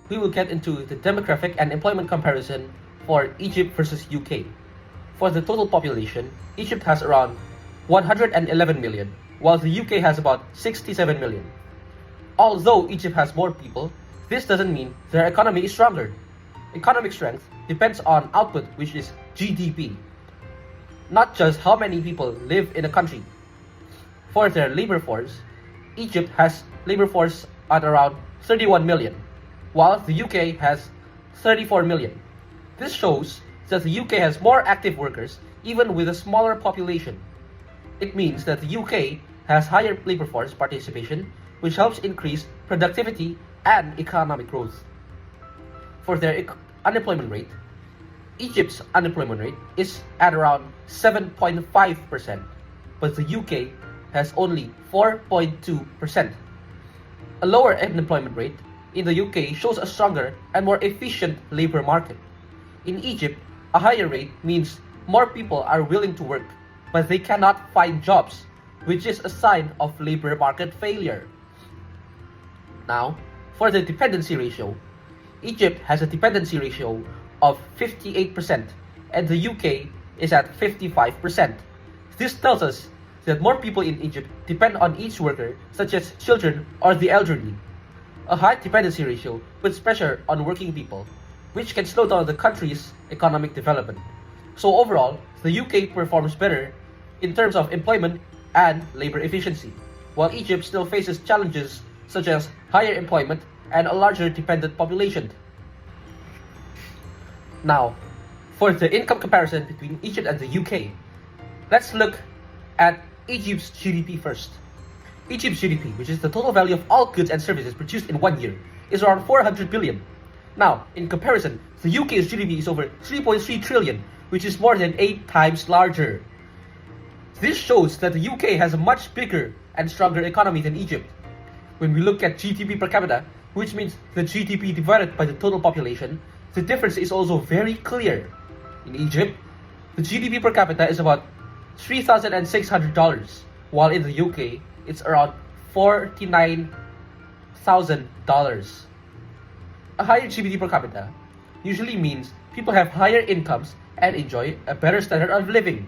we will get into the demographic and employment comparison for Egypt versus UK. For the total population, Egypt has around 111 million, while the UK has about 67 million. Although Egypt has more people, this doesn't mean their economy is stronger. Economic strength depends on output, which is GDP, not just how many people live in a country. For their labor force, Egypt has labor force at around 31 million, while the UK has 34 million. This shows that the UK has more active workers even with a smaller population. It means that the UK has higher labor force participation, which helps increase productivity and economic growth. For their unemployment rate, Egypt's unemployment rate is at around 7.5%, but the UK has only 4.2%. A lower unemployment rate in the UK shows a stronger and more efficient labor market. In Egypt, a higher rate means more people are willing to work, but they cannot find jobs, which is a sign of labor market failure. Now, for the dependency ratio, Egypt has a dependency ratio of 58% and the UK is at 55%. This tells us that more people in Egypt depend on each worker, such as children or the elderly. A high dependency ratio puts pressure on working people, which can slow down the country's economic development. So overall, the UK performs better in terms of employment and labor efficiency, while Egypt still faces challenges such as higher employment and a larger dependent population. Now, for the income comparison between Egypt and the UK, let's look at Egypt's GDP first. Egypt's GDP, which is the total value of all goods and services produced in 1 year, is around 400 billion. Now, in comparison, the UK's GDP is over 3.3 trillion, which is more than 8 times larger. This shows that the UK has a much bigger and stronger economy than Egypt. When we look at GDP per capita, which means the GDP divided by the total population, the difference is also very clear. In Egypt, the GDP per capita is about $3,600, while in the UK, it's around $49,000. A higher GDP per capita usually means people have higher incomes and enjoy a better standard of living.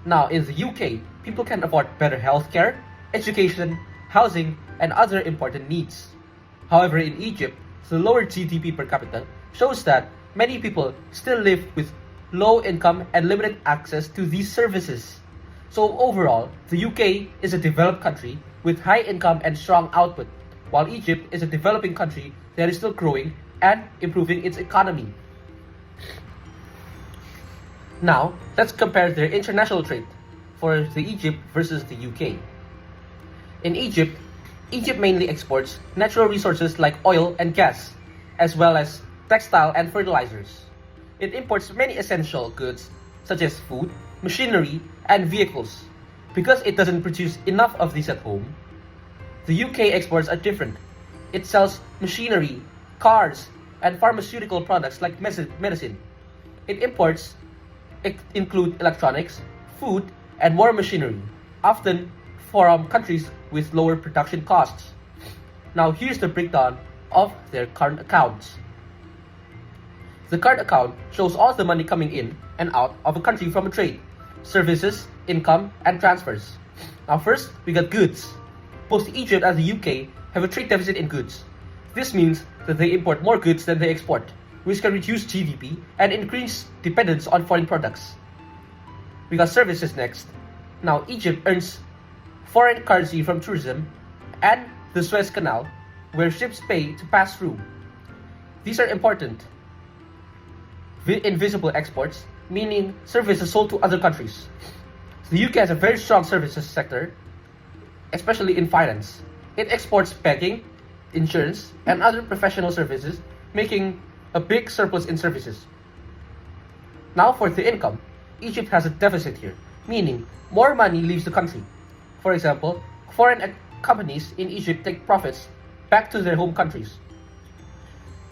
Now, in the UK, people can afford better healthcare, education, housing, and other important needs. However, in Egypt, the lower GDP per capita shows that many people still live with low income and limited access to these services. So overall, the UK is a developed country with high income and strong output, while Egypt is a developing country that is still growing and improving its economy. Now, let's compare their international trade for the Egypt versus the UK. In Egypt, Egypt mainly exports natural resources like oil and gas, as well as textile and fertilizers. It imports many essential goods such as food, machinery, and vehicles. Because it doesn't produce enough of these at home, the UK exports are different. It sells machinery, cars, and pharmaceutical products like medicine. It imports include electronics, food, and more machinery, often from countries with lower production costs. Now here's the breakdown of their current accounts. The current account shows all the money coming in and out of a country from a trade, services, income, and transfers. Now first, we got goods. Both Egypt and the UK have a trade deficit in goods. This means that they import more goods than they export, which can reduce GDP and increase dependence on foreign products. We got services next. Now Egypt earns foreign currency from tourism and the Suez Canal, where ships pay to pass through. These are important. Invisible exports, meaning services sold to other countries. The UK has a very strong services sector, especially in finance. It exports banking, insurance, and other professional services, making a big surplus in services. Now for the income, Egypt has a deficit here, meaning more money leaves the country. For example, foreign companies in Egypt take profits back to their home countries.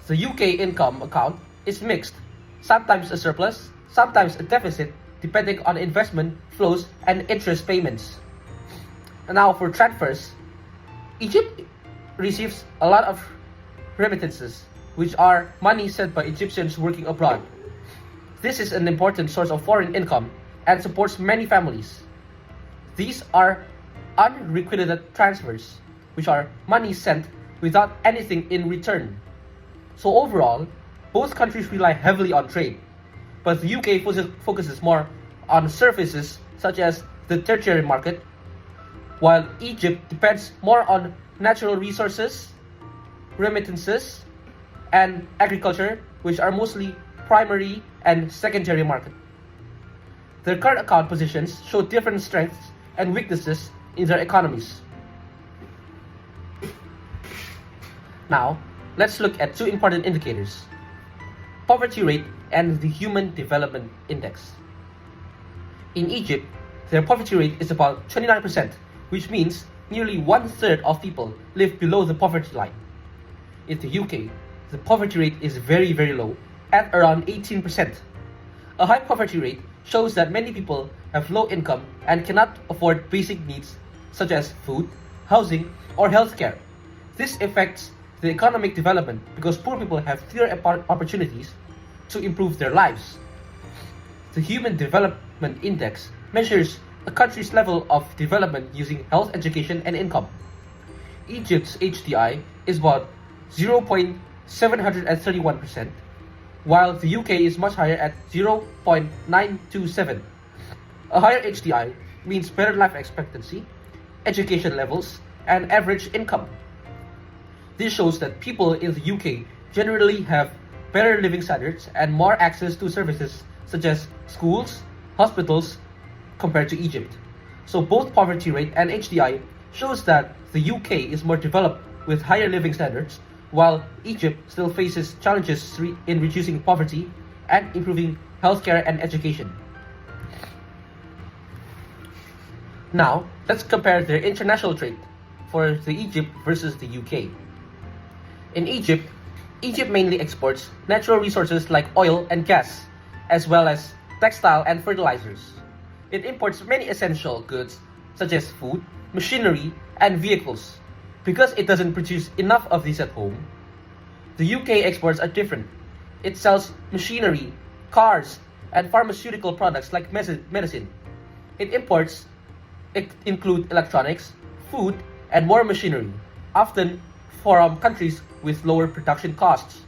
The UK income account is mixed, sometimes a surplus, sometimes a deficit, depending on investment flows and interest payments. And now for transfers, Egypt receives a lot of remittances, which are money sent by Egyptians working abroad. This is an important source of foreign income and supports many families. These are unrequited transfers, which are money sent without anything in return. So overall, both countries rely heavily on trade, but the UK focuses more on services such as the tertiary market, while Egypt depends more on natural resources, remittances, and agriculture, which are mostly primary and secondary market. Their current account positions show different strengths and weaknesses in their economies. Now, let's look at two important indicators: poverty rate and the Human Development Index. In Egypt, their poverty rate is about 29%, which means nearly 1/3 of people live below the poverty line. In the UK, the poverty rate is very, very low, at around 18%. A high poverty rate shows that many people have low income and cannot afford basic needs such as food, housing, or healthcare. This affects the economic development because poor people have fewer opportunities to improve their lives. The Human Development Index measures a country's level of development using health, education, and income. Egypt's HDI is about 0.731%, while the UK is much higher at 0.927. A higher HDI means better life expectancy, education levels, and average income. This shows that people in the UK generally have better living standards and more access to services such as schools, hospitals, compared to Egypt. So both poverty rate and HDI shows that the UK is more developed with higher living standards, while Egypt still faces challenges in reducing poverty and improving healthcare and education. Now, let's compare their international trade for the Egypt versus the UK. In Egypt, Egypt mainly exports natural resources like oil and gas, as well as textile and fertilizers. It imports many essential goods such as food, machinery, and vehicles. Because it doesn't produce enough of these at home, the UK exports are different. It sells machinery, cars, and pharmaceutical products like medicine. It imports include electronics, food, and more machinery, often from countries with lower production costs.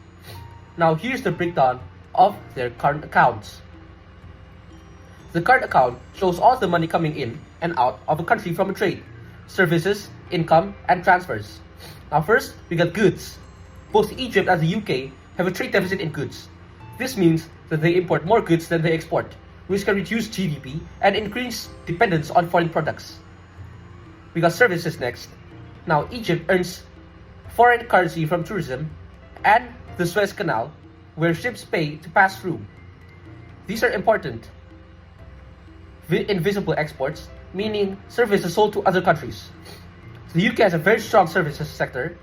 Now here's the breakdown of their current accounts. The current account shows all the money coming in and out of a country from a trade, services, income, and transfers. Now first, we got goods. Both Egypt and the UK have a trade deficit in goods. This means that they import more goods than they export, which can reduce GDP and increase dependence on foreign products. We got services next. Now Egypt earns foreign currency from tourism and the Suez Canal, where ships pay to pass through. These are important invisible exports, meaning services sold to other countries. The UK has a very strong services sector,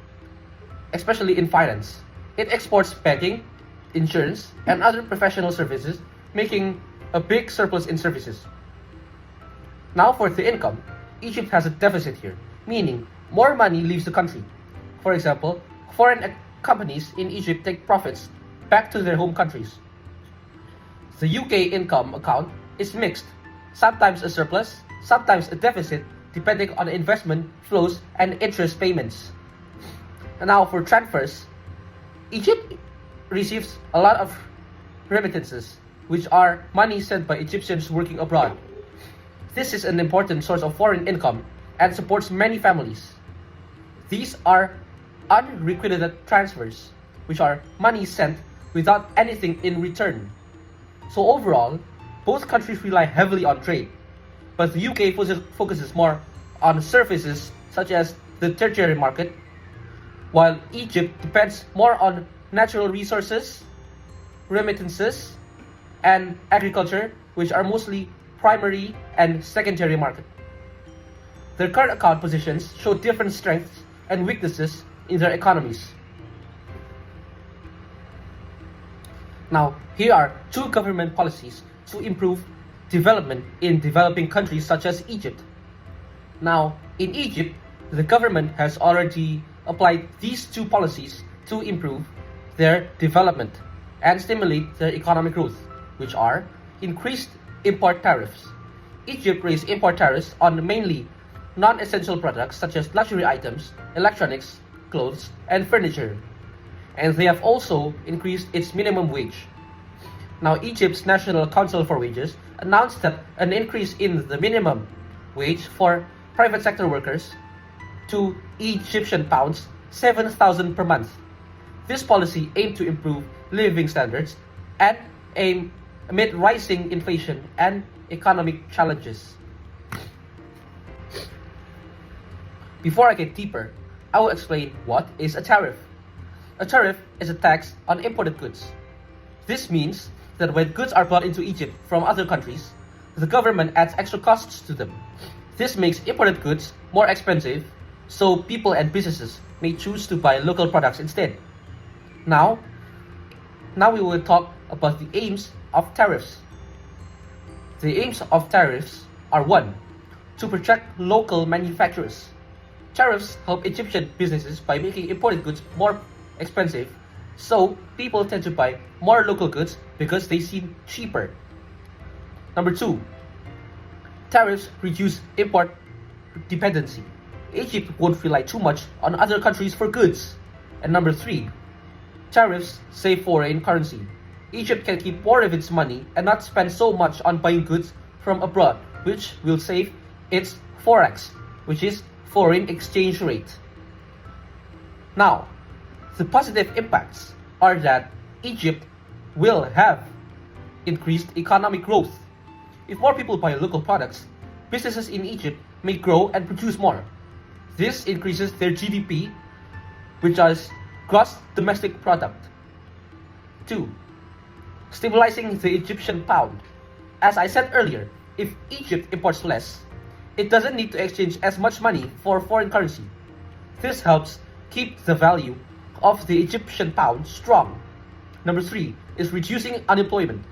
especially in finance. It exports banking, insurance, and other professional services, making a big surplus in services. Now for the income, Egypt has a deficit here, meaning more money leaves the country. For example, foreign companies in Egypt take profits back to their home countries. The UK income account is mixed, sometimes a surplus, sometimes a deficit, depending on investment flows and interest payments. And now for transfers, Egypt receives a lot of remittances, which are money sent by Egyptians working abroad. This is an important source of foreign income and supports many families. These are unrequited transfers, which are money sent without anything in return. So overall, both countries rely heavily on trade, but the UK focuses more on services such as the tertiary market, while Egypt depends more on natural resources, remittances, and agriculture, which are mostly primary and secondary market. Their current account positions show different strengths and weaknesses in their economies. Now, here are two government policies to improve development in developing countries such as Egypt. Now, in Egypt, the government has already applied these two policies to improve their development and stimulate their economic growth, which are increased import tariffs. Egypt raised import tariffs on mainly non-essential products such as luxury items, electronics, clothes, and furniture. And they have also increased its minimum wage. Now, Egypt's National Council for Wages announced that an increase in the minimum wage for private sector workers to Egyptian pounds 7,000 per month. This policy aimed to improve living standards and aim amid rising inflation and economic challenges. Before I get deeper, I will explain what is a tariff. A tariff is a tax on imported goods. This means that when goods are brought into Egypt from other countries, the government adds extra costs to them. This makes imported goods more expensive, so people and businesses may choose to buy local products instead. Now we will talk about the aims of tariffs. The aims of tariffs are 1. To protect local manufacturers. Tariffs help Egyptian businesses by making imported goods more expensive, so people tend to buy more local goods because they seem cheaper. Number 2. Tariffs reduce import dependency. Egypt won't rely too much on other countries for goods. And number 3. Tariffs save foreign currency. Egypt can keep more of its money and not spend so much on buying goods from abroad, which will save its forex, which is foreign exchange rate. Now, the positive impacts are that Egypt will have increased economic growth. If more people buy local products, businesses in Egypt may grow and produce more. This increases their GDP, which is gross domestic product. 2. Stabilizing the Egyptian pound. As I said earlier, if Egypt imports less, it doesn't need to exchange as much money for foreign currency. This helps keep the value of the Egyptian pound strong. Number 3 is reducing unemployment.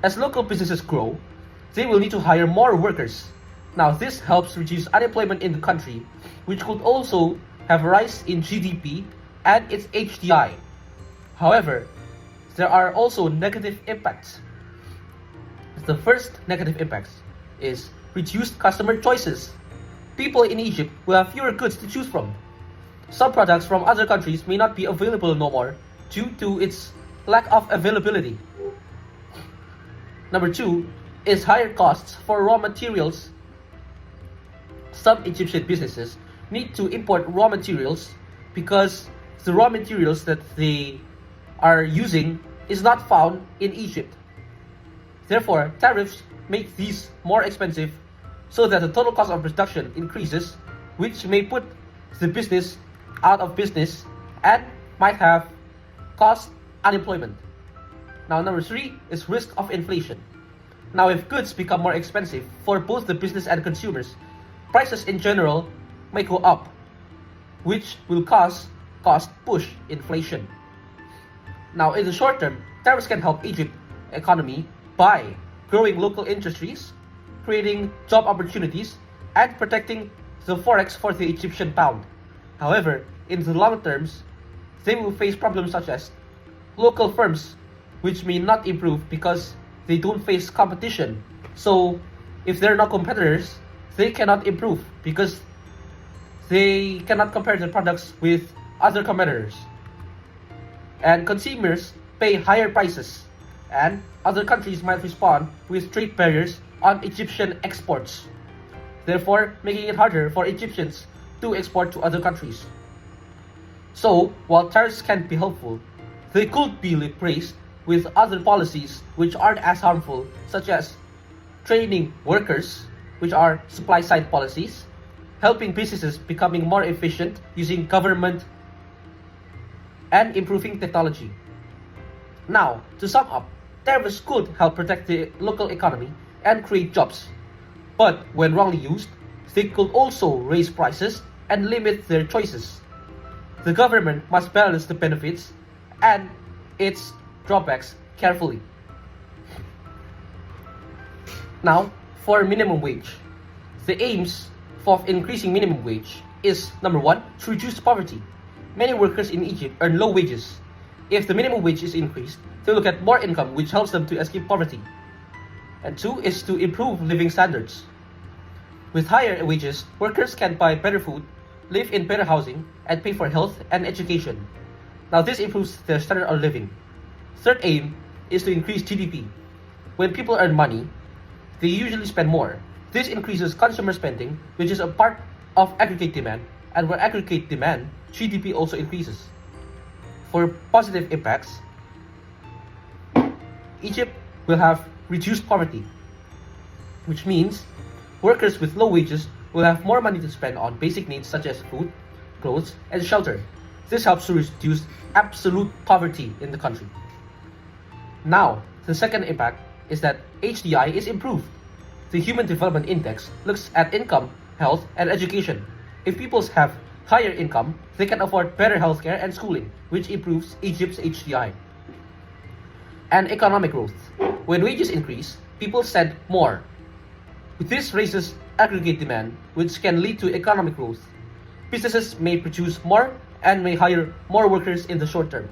As local businesses grow, they will need to hire more workers. Now, this helps reduce unemployment in the country, which could also have a rise in GDP and its HDI. However, there are also negative impacts. The first negative impact is reduced customer choices. People in Egypt will have fewer goods to choose from. Some products from other countries may not be available no more due to its lack of availability. Number 2 is higher costs for raw materials. Some Egyptian businesses need to import raw materials because the raw materials that they are using is not found in Egypt. Therefore, tariffs make these more expensive so that the total cost of production increases, which may put the business out of business and might have caused unemployment. Now, number 3 is risk of inflation. Now, if goods become more expensive for both the business and consumers, prices in general may go up, which will cause cost push inflation. Now, in the short term, tariffs can help Egypt's economy by growing local industries, creating job opportunities, and protecting the forex for the Egyptian pound. However, in the long terms, they will face problems such as local firms, which may not improve because they don't face competition. So, if they're not competitors, they cannot improve because they cannot compare their products with other competitors. And consumers pay higher prices, and other countries might respond with trade barriers on Egyptian exports, therefore making it harder for Egyptians to export to other countries. So, while tariffs can be helpful, they could be replaced with other policies which aren't as harmful, such as training workers, which are supply-side policies, helping businesses becoming more efficient using government, and improving technology. Now, to sum up, tariffs could help protect the local economy and create jobs. But when wrongly used, they could also raise prices and limit their choices. The government must balance the benefits and its drawbacks carefully. Now, for minimum wage. The aims of increasing minimum wage is number 1, to reduce poverty. many workers in Egypt earn low wages. If the minimum wage is increased, they will get more income, which helps them to escape poverty. And 2 is to improve living standards. With higher wages, workers can buy better food, live in better housing, and pay for health and education. Now this improves their standard of living. Third aim is to increase GDP. When people earn money, they usually spend more. This increases consumer spending, which is a part of aggregate demand, and where aggregate demand, GDP also increases. For positive impacts, Egypt will have reduced poverty, which means workers with low wages will have more money to spend on basic needs such as food, clothes, and shelter. This helps to reduce absolute poverty in the country. Now, the second impact is that HDI is improved. The Human Development Index looks at income, health, and education. If people have higher income, they can afford better healthcare and schooling, which improves Egypt's HDI. And economic growth. When wages increase, people spend more. This raises aggregate demand, which can lead to economic growth. Businesses may produce more and may hire more workers in the short term.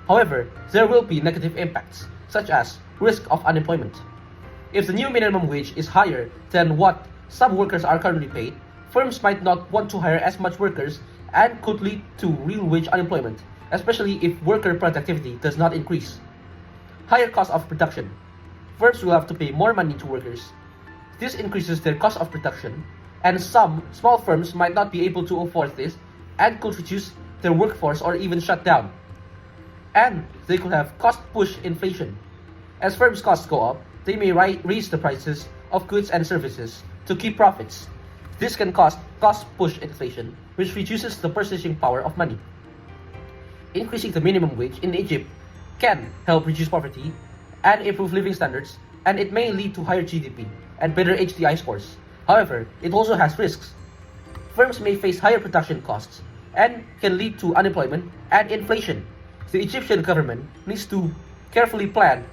However, there will be negative impacts, such as risk of unemployment. If the new minimum wage is higher than what some workers are currently paid, firms might not want to hire as much workers and could lead to real wage unemployment, especially if worker productivity does not increase. Higher cost of production. Firms will have to pay more money to workers. This increases their cost of production, and some small firms might not be able to afford this and could reduce their workforce or even shut down. And they could have cost-push inflation. As firms' costs go up, they may raise the prices of goods and services to keep profits. This can cause cost-push inflation, which reduces the purchasing power of money. Increasing the minimum wage in Egypt can help reduce poverty and improve living standards, and it may lead to higher GDP and better HDI scores. However, it also has risks. Firms may face higher production costs and can lead to unemployment and inflation. The Egyptian government needs to carefully plan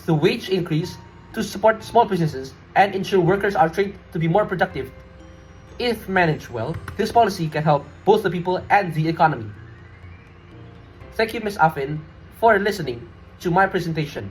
the wage increase to support small businesses and ensure workers are trained to be more productive. If managed well, this policy can help both the people and the economy. Thank you, Ms. Afin, for listening to my presentation.